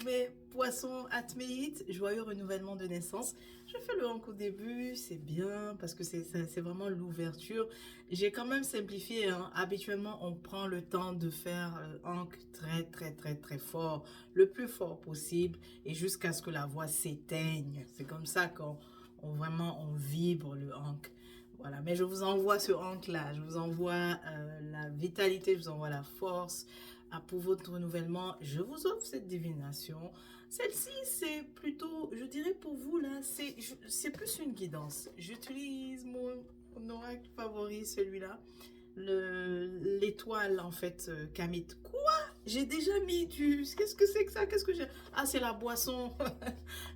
mes poissons atméites, joyeux renouvellement de naissance. Je fais le hank au début, c'est bien parce que c'est vraiment l'ouverture. J'ai quand même simplifié, hein. Habituellement, on prend le temps de faire hank très fort, le plus fort possible et jusqu'à ce que la voix s'éteigne. C'est comme ça qu'on vibre le hank. Voilà, mais je vous envoie ce hank-là, je vous envoie la vitalité, je vous envoie la force pour votre renouvellement. Je vous offre cette divination. Celle-ci, c'est plutôt, je dirais pour vous, là, c'est plus une guidance. J'utilise mon oracle favori, celui-là. L'étoile, en fait, Kamit. Quoi? J'ai déjà mis du... Qu'est-ce que c'est que ça? Qu'est-ce que j'ai... Ah, c'est la boisson.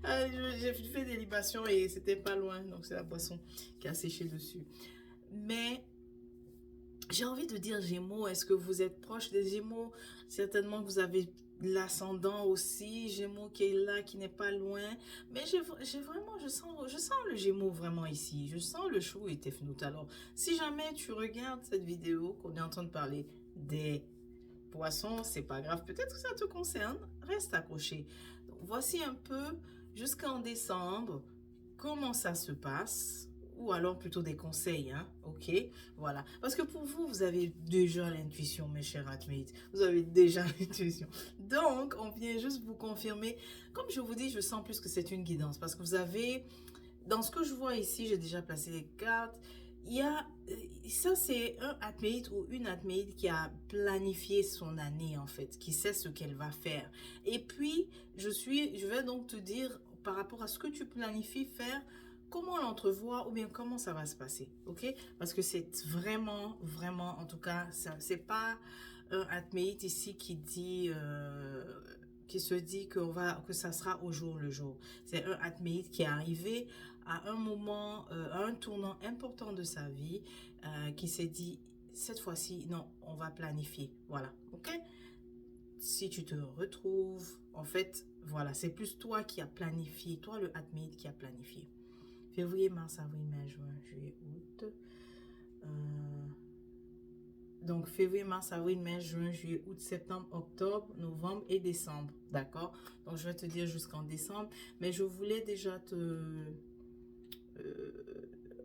J'ai fait des libations et c'était pas loin. Donc, c'est la boisson qui a séché dessus. Mais j'ai envie de dire Gémeaux. Est-ce que vous êtes proche des Gémeaux? Certainement que vous avez l'ascendant aussi, Gémeaux qui est là, qui n'est pas loin. Mais j'ai vraiment, je sens le Gémeaux vraiment ici. Je sens le chou et Tefnout. Alors, si jamais tu regardes cette vidéo qu'on est en train de parler des poissons, c'est pas grave. Peut-être que ça te concerne. Reste accroché. Donc, voici un peu jusqu'en décembre comment ça se passe. Ou alors plutôt des conseils, hein, ok, voilà. Parce que pour vous, vous avez déjà l'intuition, mes chers athlètes. Vous avez déjà l'intuition. Donc, on vient juste vous confirmer. Comme je vous dis, je sens plus que c'est une guidance. Parce que vous avez, dans ce que je vois ici, j'ai déjà placé les cartes. Il y a, ça c'est un athlète ou une athlète qui a planifié son année, en fait, qui sait ce qu'elle va faire. Et puis, je vais donc te dire, par rapport à ce que tu planifies faire, comment l'entrevoir ou bien comment ça va se passer, ok? Parce que c'est vraiment, en tout cas, c'est pas un atméite ici qui se dit que ça sera au jour le jour. C'est un atméite qui est arrivé à un moment, à un tournant important de sa vie, qui s'est dit, cette fois-ci, non, on va planifier, voilà, ok? Si tu te retrouves, en fait, voilà, c'est plus toi qui as planifié, toi le atméite qui a planifié. Février, mars, avril, mai, juin, juillet, août. Donc, février, mars, avril, mai, juin, juillet, août, septembre, octobre, novembre et décembre. D'accord? Donc, je vais te dire jusqu'en décembre. Mais je voulais déjà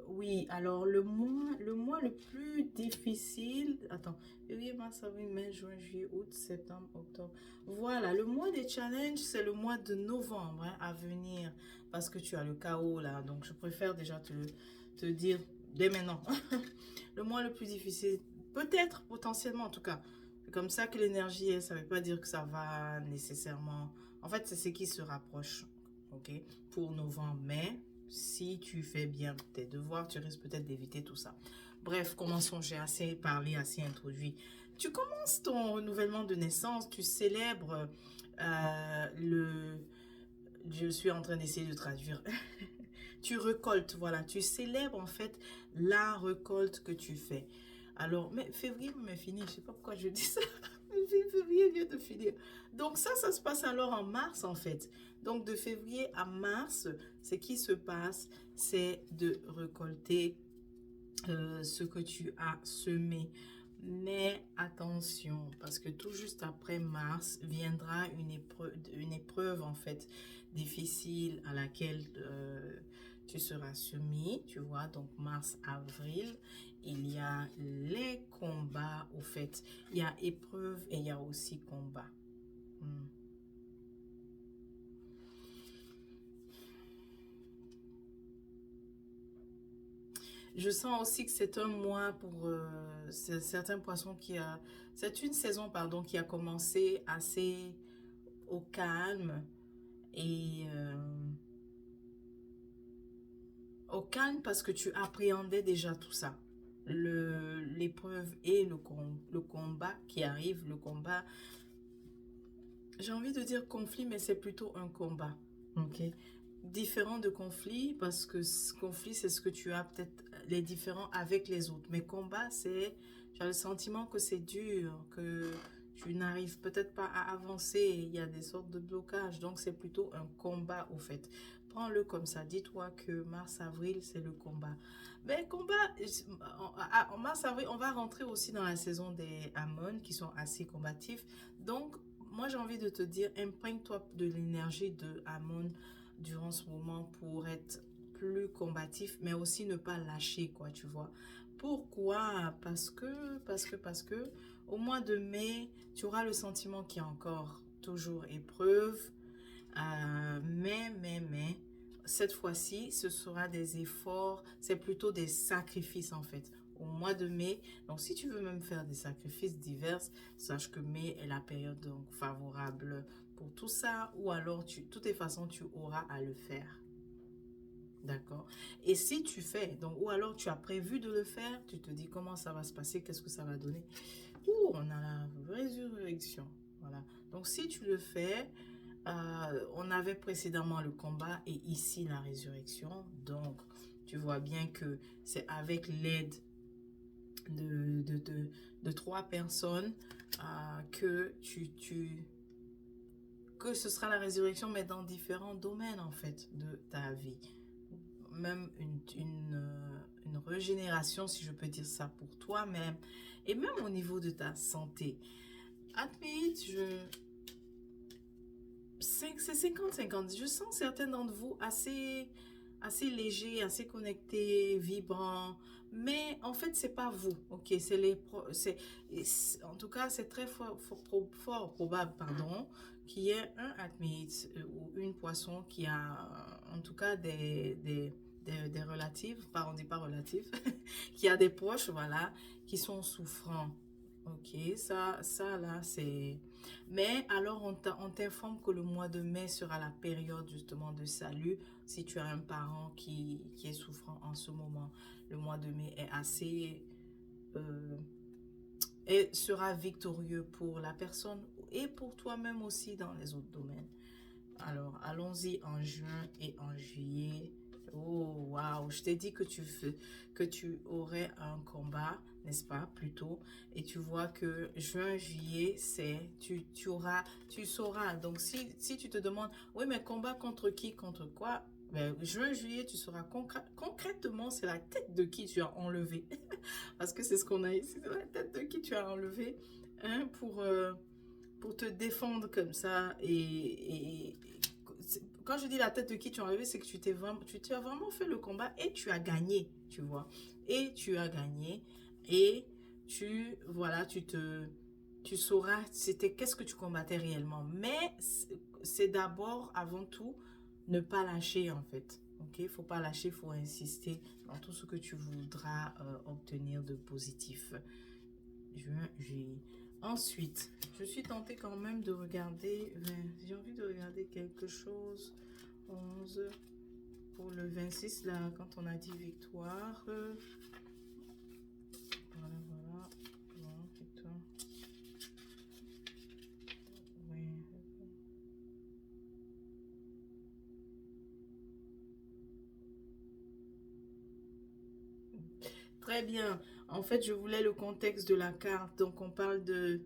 oui, alors le mois le plus difficile... Attends. Février, mars, avril, mai, juin, juillet, août, septembre, octobre. Voilà, le mois des challenges, c'est le mois de novembre, hein, à venir. Parce que tu as le chaos là. Donc, je préfère déjà te dire dès maintenant. Le mois le plus difficile, peut-être, potentiellement en tout cas. C'est comme ça que l'énergie est. Ça ne veut pas dire que ça va nécessairement... En fait, c'est ce qui se rapproche, ok, pour novembre. Mais si tu fais bien tes devoirs, tu risques peut-être d'éviter tout ça. Bref, commençons. J'ai assez parlé, assez introduit. Tu commences ton renouvellement de naissance. Tu célèbres le... Je suis en train d'essayer de traduire. Tu récoltes, voilà. Tu célèbres en fait la récolte que tu fais. Alors, mais février me finit. Je ne sais pas pourquoi je dis ça. Février vient de finir. Donc ça se passe alors en mars en fait. Donc de février à mars, ce qui se passe, c'est de récolter ce que tu as semé. Mais attention, parce que tout juste après mars viendra une épreuve en fait difficile à laquelle tu seras soumis, tu vois. Donc mars, avril, il y a les combats au fait. Il y a épreuve et il y a aussi combat. Je sens aussi que c'est un mois pour certains poissons qui a... C'est une saison, pardon, qui a commencé assez au calme et au calme parce que tu appréhendais déjà tout ça. L'épreuve et le combat qui arrive, le combat, j'ai envie de dire conflit, mais c'est plutôt un combat, ok? Différent de conflit, parce que conflit, c'est ce que tu as peut-être les différents avec les autres. Mais combat, c'est, tu as le sentiment que c'est dur, que tu n'arrives peut-être pas à avancer. Il y a des sortes de blocages. Donc, c'est plutôt un combat, au fait. Prends-le comme ça. Dis-toi que mars-avril, c'est le combat. Mais combat, en mars-avril, on va rentrer aussi dans la saison des Ammon qui sont assez combatifs. Donc, moi j'ai envie de te dire, imprègne-toi de l'énergie de Amon durant ce moment pour être plus combatif, mais aussi ne pas lâcher, quoi, tu vois. Pourquoi? Parce que au mois de mai, tu auras le sentiment qu'il y a encore toujours épreuve. Mais, cette fois-ci, ce sera des efforts, c'est plutôt des sacrifices en fait. Au mois de mai, donc si tu veux même faire des sacrifices divers, sache que mai est la période donc favorable pour tout ça, ou alors de toutes les façons, tu auras à le faire. D'accord. Et si tu fais, donc, ou alors tu as prévu de le faire, tu te dis comment ça va se passer, qu'est-ce que ça va donner. Ouh, on a la résurrection. Voilà. Donc si tu le fais, on avait précédemment le combat et ici la résurrection. Donc, tu vois bien que c'est avec l'aide de trois personnes que que ce sera la résurrection, mais dans différents domaines en fait de ta vie. Même une régénération, si je peux dire ça pour toi-même, et même au niveau de ta santé. Admit, c'est 50-50. Je sens certains d'entre vous assez légers, assez connectés, vibrants. Mais en fait, c'est pas vous. Ok, en tout cas, c'est très fort probable, pardon, qu'il y ait un admit ou une poisson qui a, en tout cas, des relatifs, on dit pas relatifs, qui a des proches, voilà, qui sont souffrants. Ok, ça là, c'est... Mais alors, on t'informe que le mois de mai sera la période justement de salut. Si tu as un parent qui est souffrant en ce moment, le mois de mai est assez... et sera victorieux pour la personne et pour toi-même aussi dans les autres domaines. Alors, allons-y en juin et en juillet. Oh, waouh, je t'ai dit que tu aurais un combat, n'est-ce pas, plutôt. Et tu vois que juin, juillet, tu sauras. Donc, si tu te demandes, oui, mais combat contre qui, contre quoi? Ben, juin, juillet, tu sauras concrètement, c'est la tête de qui tu as enlevé. Parce que c'est ce qu'on a ici, c'est la tête de qui tu as enlevé, hein, pour te défendre comme ça et quand je dis la tête de qui tu as enlevé, c'est que tu as vraiment fait le combat et tu as gagné, tu vois. Et tu as gagné et voilà, tu sauras c'était qu'est-ce que tu combattais réellement. Mais c'est d'abord, avant tout, ne pas lâcher en fait. Ok, il ne faut pas lâcher, il faut insister dans tout ce que tu voudras obtenir de positif. Juin, juillet. Ensuite, je suis tentée quand même de regarder, j'ai envie de regarder quelque chose, 11, pour le 26, là, quand on a dit victoire. Voilà, voilà. Bon, victoire. Oui. Très bien. En fait, je voulais le contexte de la carte. Donc, on parle de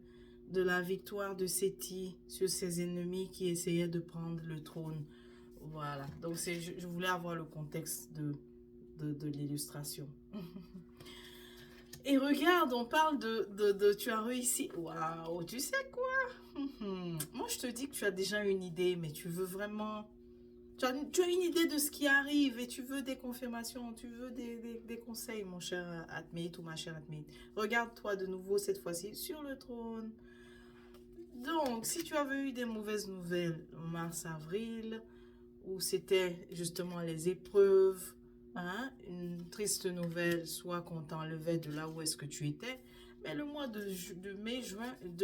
la victoire de Séti sur ses ennemis qui essayaient de prendre le trône. Voilà. Donc, je voulais avoir le contexte de l'illustration. Et regarde, on parle tu as réussi. Waouh, tu sais quoi? Moi, je te dis que tu as déjà une idée, mais tu veux vraiment... Tu as une idée de ce qui arrive et tu veux des confirmations, tu veux des conseils, mon cher Atmit ou ma chère Atmit. Regarde-toi de nouveau cette fois-ci sur le trône. Donc, si tu avais eu des mauvaises nouvelles en mars-avril, où c'était justement les épreuves, hein, une triste nouvelle, soit qu'on t'enlevait de là où est-ce que tu étais, mais le mois de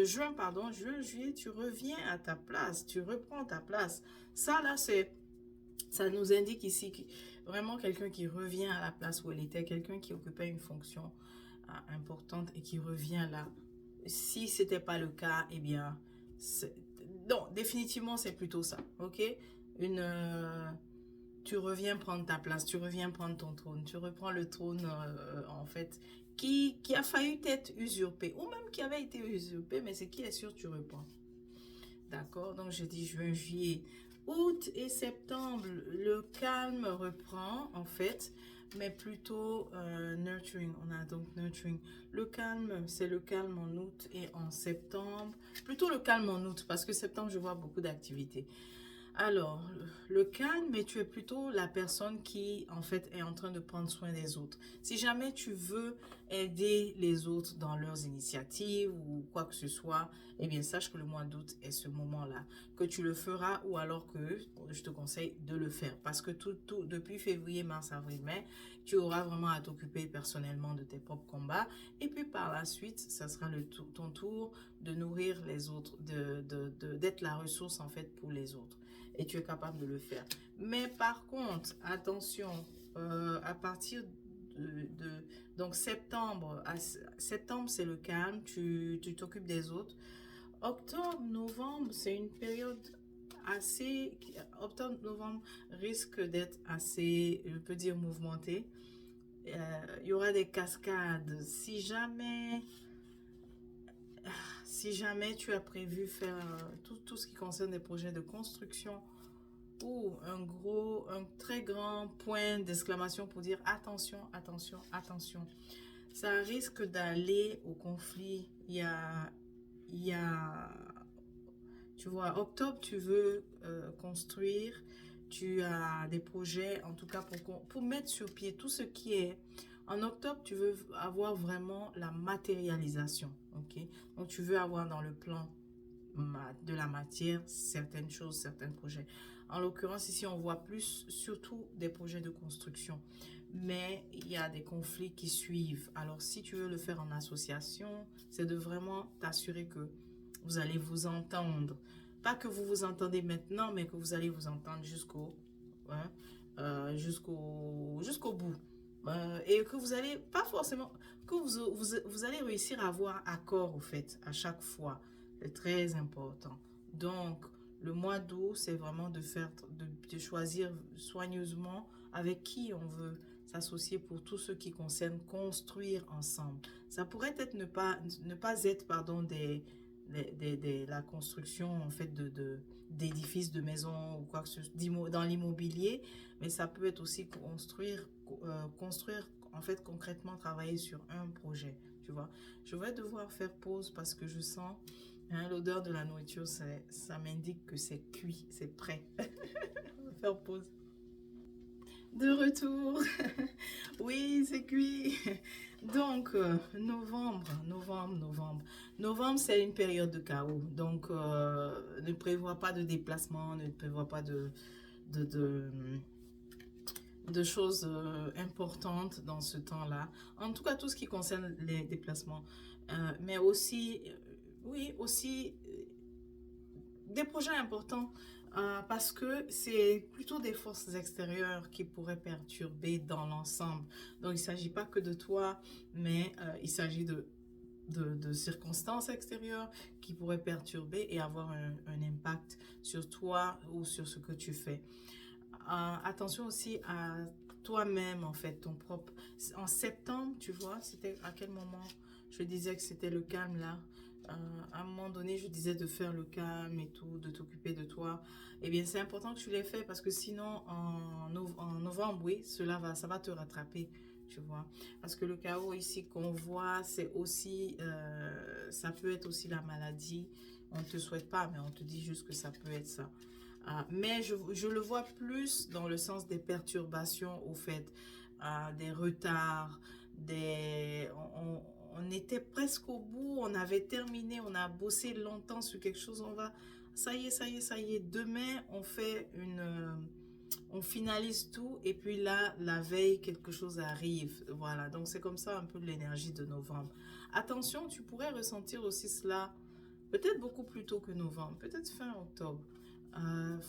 juin, pardon, juin, juillet, tu reviens à ta place, tu reprends ta place. Ça, là, ça nous indique ici vraiment quelqu'un qui revient à la place où elle était, quelqu'un qui occupait une fonction importante et qui revient là. Si ce n'était pas le cas, eh bien, non, définitivement, c'est plutôt ça, ok? Tu reviens prendre ta place, tu reviens prendre ton trône, tu reprends le trône, en fait, qui a failli être usurpé, ou même qui avait été usurpé, mais c'est qui est sûr, tu reprends. D'accord? Donc, je dis juin, juillet, août et septembre, le calme reprend, en fait, mais plutôt nurturing. On a donc nurturing. Le calme, c'est le calme en août et en septembre. Plutôt le calme en août, parce que septembre, je vois beaucoup d'activités. Alors, le calme, mais tu es plutôt la personne qui, en fait, est en train de prendre soin des autres. Si jamais tu veux aider les autres dans leurs initiatives ou quoi que ce soit, eh bien, sache que le mois d'août est ce moment-là, que tu le feras ou alors que je te conseille de le faire. Parce que depuis février, mars, avril, mai, tu auras vraiment à t'occuper personnellement de tes propres combats. Et puis, par la suite, ça sera ton tour de nourrir les autres, d'être la ressource, en fait, pour les autres. Et tu es capable de le faire. Mais par contre, attention, à partir donc septembre, septembre c'est le calme, tu t'occupes des autres. Octobre, novembre, c'est une période assez, octobre, novembre risque d'être assez, je peux dire, mouvementé. Il y aura des cascades. Si jamais tu as prévu faire tout ce qui concerne des projets de construction ou un très grand point d'exclamation pour dire attention, attention, attention. Ça risque d'aller au conflit. Tu vois, octobre, tu veux construire, tu as des projets, en tout cas pour mettre sur pied tout ce qui est. En octobre, tu veux avoir vraiment la matérialisation, ok? Donc, tu veux avoir dans le plan de la matière certaines choses, certains projets. En l'occurrence, ici, on voit plus surtout des projets de construction. Mais il y a des conflits qui suivent. Alors, si tu veux le faire en association, c'est de vraiment t'assurer que vous allez vous entendre. Pas que vous vous entendez maintenant, mais que vous allez vous entendre jusqu'au bout. Et que vous allez, pas forcément, que vous allez réussir à avoir accord, au fait, à chaque fois. C'est très important. Donc, le mois d'août, c'est vraiment de choisir soigneusement avec qui on veut s'associer pour tout ce qui concerne construire ensemble. Ça pourrait être ne pas être, pardon, la construction en fait d'édifices, de maisons ou quoi que ce soit dans l'immobilier, mais ça peut être aussi construire en fait concrètement, travailler sur un projet, tu vois. Je vais devoir faire pause parce que je sens l'odeur de la nourriture, ça m'indique que c'est cuit, c'est prêt. On va faire pause. De retour. Oui, c'est cuit. Donc, novembre, c'est une période de chaos. Donc, ne prévois pas de déplacement, ne prévois pas de choses importantes dans ce temps-là. En tout cas, tout ce qui concerne les déplacements. Mais aussi, oui, aussi des projets importants. Parce que c'est plutôt des forces extérieures qui pourraient perturber dans l'ensemble. Donc, il ne s'agit pas que de toi, mais il s'agit de circonstances extérieures qui pourraient perturber et avoir un impact sur toi ou sur ce que tu fais. Attention aussi à toi-même, en fait, ton propre... En septembre, tu vois, c'était à quel moment je disais que c'était le calme, là. À un moment donné, je disais de faire le calme et tout, de t'occuper de toi. Eh bien, c'est important que tu l'aies fait parce que sinon, en novembre, oui, ça va te rattraper, tu vois. Parce que le chaos ici qu'on voit, c'est aussi, ça peut être aussi la maladie. On ne te souhaite pas, mais on te dit juste que ça peut être ça. Mais je le vois plus dans le sens des perturbations, au fait, des retards, on était presque au bout, on avait terminé, on a bossé longtemps sur quelque chose, ça y est, demain on finalise tout et puis là, la veille, quelque chose arrive, voilà, donc c'est comme ça un peu l'énergie de novembre. Attention, tu pourrais ressentir aussi cela, peut-être beaucoup plus tôt que novembre, peut-être fin octobre.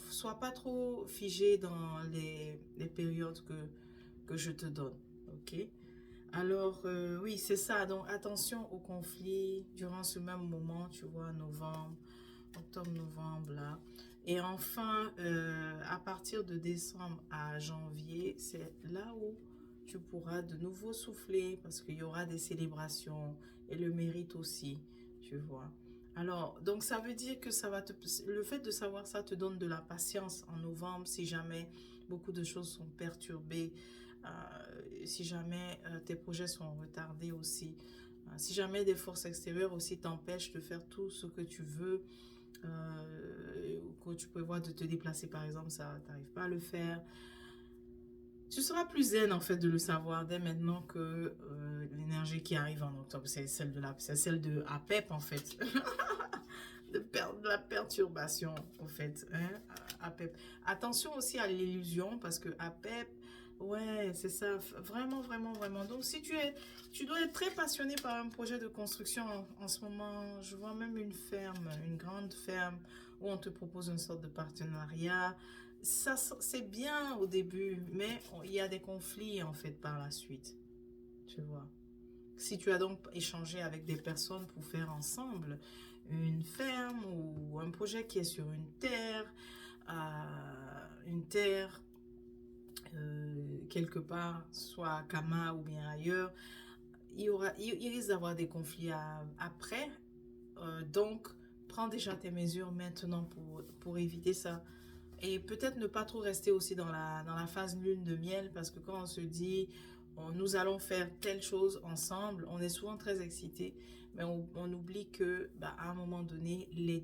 Sois pas trop figé dans les périodes que je te donne, ok? Alors, oui, c'est ça. Donc, attention aux conflits durant ce même moment, tu vois, octobre, novembre, là. Et enfin, à partir de décembre à janvier, c'est là où tu pourras de nouveau souffler parce qu'il y aura des célébrations et le mérite aussi, tu vois. Alors, donc ça veut dire que le fait de savoir ça te donne de la patience en novembre si jamais beaucoup de choses sont perturbées. si jamais tes projets sont retardés aussi. Si jamais des forces extérieures aussi t'empêchent de faire tout ce que tu veux, que tu prévois de te déplacer par exemple, ça t'arrive pas à le faire. Tu seras plus zen en fait de le savoir dès maintenant que l'énergie qui arrive en octobre, c'est celle de APEP en fait. De la perturbation en fait. Hein, APEP. Attention aussi à l'illusion parce que APEP, ouais, c'est ça. Vraiment, vraiment, vraiment. Donc si tu dois être très passionné par un projet de construction en ce moment. Je vois même une ferme, une grande ferme où on te propose une sorte de partenariat. Ça, c'est bien au début, mais il y a des conflits en fait par la suite. Tu vois. Si tu as donc échangé avec des personnes pour faire ensemble une ferme ou un projet qui est sur une terre quelque part, soit à Kama ou bien ailleurs, il risque d'avoir des conflits après. Donc, prends déjà tes mesures maintenant pour éviter ça. Et peut-être ne pas trop rester aussi dans la phase lune de miel, parce que quand on se dit nous allons faire telle chose ensemble, on est souvent très excité, mais on oublie que bah, à un moment donné, les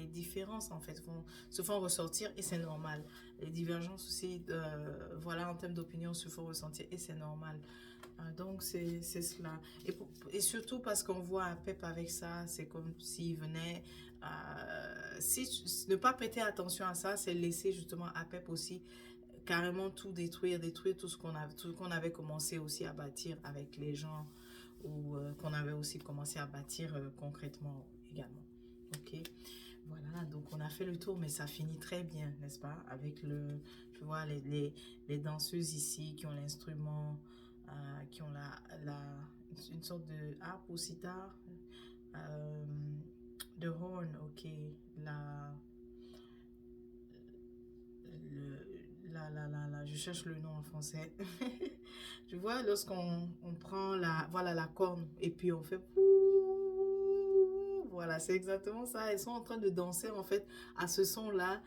différences en fait se font ressortir et c'est normal. Les divergences aussi, voilà, en termes d'opinion se font ressentir et c'est normal. Donc c'est cela. Et surtout parce qu'on voit un PEP avec ça, c'est comme s'il venait... ne pas prêter attention à ça, c'est laisser justement à PEP aussi carrément tout détruire tout ce qu'on avait commencé aussi à bâtir avec les gens ou qu'on avait aussi commencé à bâtir concrètement également. Ok, voilà, donc on a fait le tour, mais ça finit très bien, n'est-ce pas? Avec tu vois, les danseuses ici qui ont l'instrument, qui ont une sorte de harpe ou sitar, euh, de horn, ok, je cherche le nom en français. Tu vois, lorsqu'on prend voilà, la corne et puis on fait... Voilà, c'est exactement ça. Elles sont en train de danser en fait à ce son-là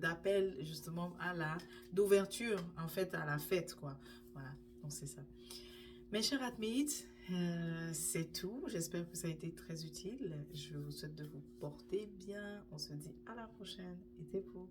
d'appel justement d'ouverture en fait à la fête quoi. Voilà, donc c'est ça. Mes chers admites, c'est tout. J'espère que ça a été très utile. Je vous souhaite de vous porter bien. On se dit à la prochaine. Et t'es beau.